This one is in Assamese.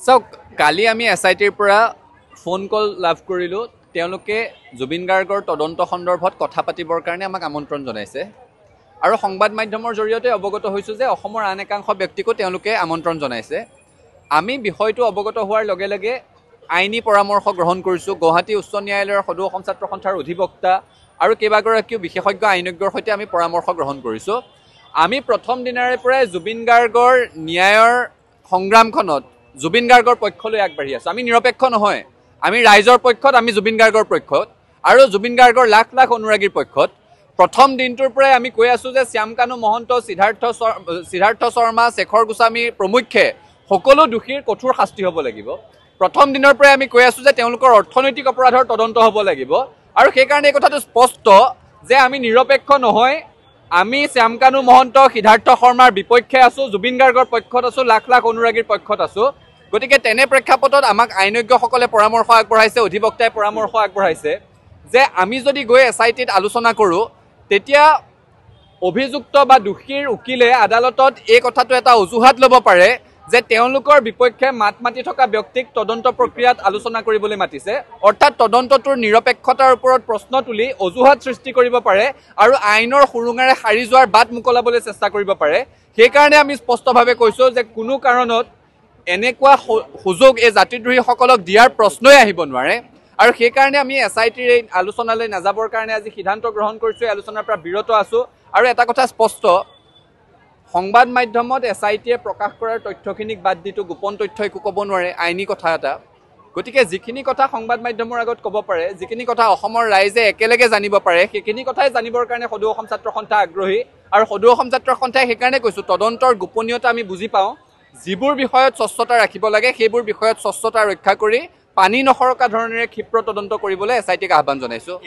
চাওক কালি আমি এছআইটিৰ পৰা ফোন কল লাভ কৰিলোঁ। তেওঁলোকে জুবিন গাৰ্গৰ তদন্ত সন্দৰ্ভত কথা পাতিবৰ কাৰণে আমাক আমন্ত্ৰণ জনাইছে আৰু সংবাদ মাধ্যমৰ জৰিয়তে অৱগত হৈছোঁ যে অসমৰ আন একাংশ ব্যক্তিকো তেওঁলোকে আমন্ত্ৰণ জনাইছে। আমি বিষয়টো অৱগত হোৱাৰ লগে লগে আইনী পৰামৰ্শ গ্ৰহণ কৰিছোঁ। গুৱাহাটী উচ্চ ন্যায়ালয়ৰ সদৌ অসম ছাত্ৰ সন্থাৰ অধিবক্তা আৰু কেইবাগৰাকীও বিশেষজ্ঞ আইনজ্ঞৰ সৈতে আমি পৰামৰ্শ গ্ৰহণ কৰিছোঁ। আমি প্ৰথম দিনাৰে পৰাই জুবিন গাৰ্গৰ ন্যায়ৰ সংগ্ৰামখনত জুবিন গাৰ্গৰ পক্ষলৈ আগবাঢ়ি আছোঁ। আমি নিৰপেক্ষ নহয়, আমি ৰাইজৰ পক্ষত, আমি জুবিন গাৰ্গৰ পক্ষত আৰু জুবিন গাৰ্গৰ লাখ লাখ অনুৰাগীৰ পক্ষত। প্ৰথম দিনটোৰ পৰাই আমি কৈ আছোঁ যে শ্যামকানু মহন্ত, সিদ্ধাৰ্থ শৰ্মা, শেখৰ গোস্বামী প্ৰমুখ্যে সকলো দোষীৰ কঠোৰ শাস্তি হ'ব লাগিব। প্ৰথম দিনৰ পৰাই আমি কৈ আছোঁ যে তেওঁলোকৰ অৰ্থনৈতিক অপৰাধৰ তদন্ত হ'ব লাগিব আৰু সেইকাৰণে এই কথাটো স্পষ্ট যে আমি নিৰপেক্ষ নহয়। আমি শ্যামকানু মহন্ত, সিদ্ধাৰ্থ শৰ্মাৰ বিপক্ষে আছোঁ, জুবিন গাৰ্গৰ পক্ষত আছোঁ, লাখ লাখ অনুৰাগীৰ পক্ষত আছোঁ। গতিকে তেনে প্ৰেক্ষাপটত আমাক আইনজ্ঞসকলে পৰামৰ্শ আগবঢ়াইছে, অধিবক্তাই পৰামৰ্শ আগবঢ়াইছে যে আমি যদি গৈ এছআইটিত আলোচনা কৰোঁ তেতিয়া অভিযুক্ত বা দোষীৰ উকিলে আদালতত এই কথাটো এটা অজুহাত ল'ব পাৰে যে তেওঁলোকৰ বিপক্ষে মাত মাতি থকা ব্যক্তিক তদন্ত প্ৰক্ৰিয়াত আলোচনা কৰিবলৈ মাতিছে, অৰ্থাৎ তদন্তটোৰ নিৰপেক্ষতাৰ ওপৰত প্ৰশ্ন তুলি অজুহাত সৃষ্টি কৰিব পাৰে আৰু আইনৰ সুৰুঙাৰে সাৰি যোৱাৰ বাট মোকলাবলৈ চেষ্টা কৰিব পাৰে। সেইকাৰণে আমি স্পষ্টভাৱে কৈছোঁ যে কোনো কাৰণত এনেকুৱা সুযোগ এই জাতিদ্ৰোহীসকলক দিয়াৰ প্ৰশ্নই আহিব নোৱাৰে আৰু সেইকাৰণে আমি এছআইটিৰ এই আলোচনালৈ নাযাবৰ কাৰণে আজি সিদ্ধান্ত গ্ৰহণ কৰিছোঁ। এই আলোচনাৰ পৰা বিৰত আছোঁ আৰু এটা কথা স্পষ্ট, সংবাদ মাধ্যমত এছআইটিয়ে প্ৰকাশ কৰাৰ তথ্যখিনিক বাদ দিটো গোপন তথ্য একো ক'ব নোৱাৰে, আইনী কথা এটা। গতিকে যিখিনি কথা সংবাদ মাধ্যমৰ আগত ক'ব পাৰে, যিখিনি কথা অসমৰ ৰাইজে একেলগে জানিব পাৰে, সেইখিনি কথাই জানিবৰ কাৰণে সদৌ অসম ছাত্ৰ সন্থা আগ্ৰহী আৰু সদৌ অসম ছাত্ৰ সন্থাই সেইকাৰণে কৈছোঁ তদন্তৰ গোপনীয়তা আমি বুজি পাওঁ। যিবোৰ বিষয়ত স্বচ্ছতা ৰাখিব লাগে সেইবোৰ বিষয়ত স্বচ্ছতা ৰক্ষা কৰি পানী নসৰকা ধৰণেৰে ক্ষীপ্ৰ তদন্ত কৰিবলৈ এছআইটিক আহ্বান জনাইছোঁ।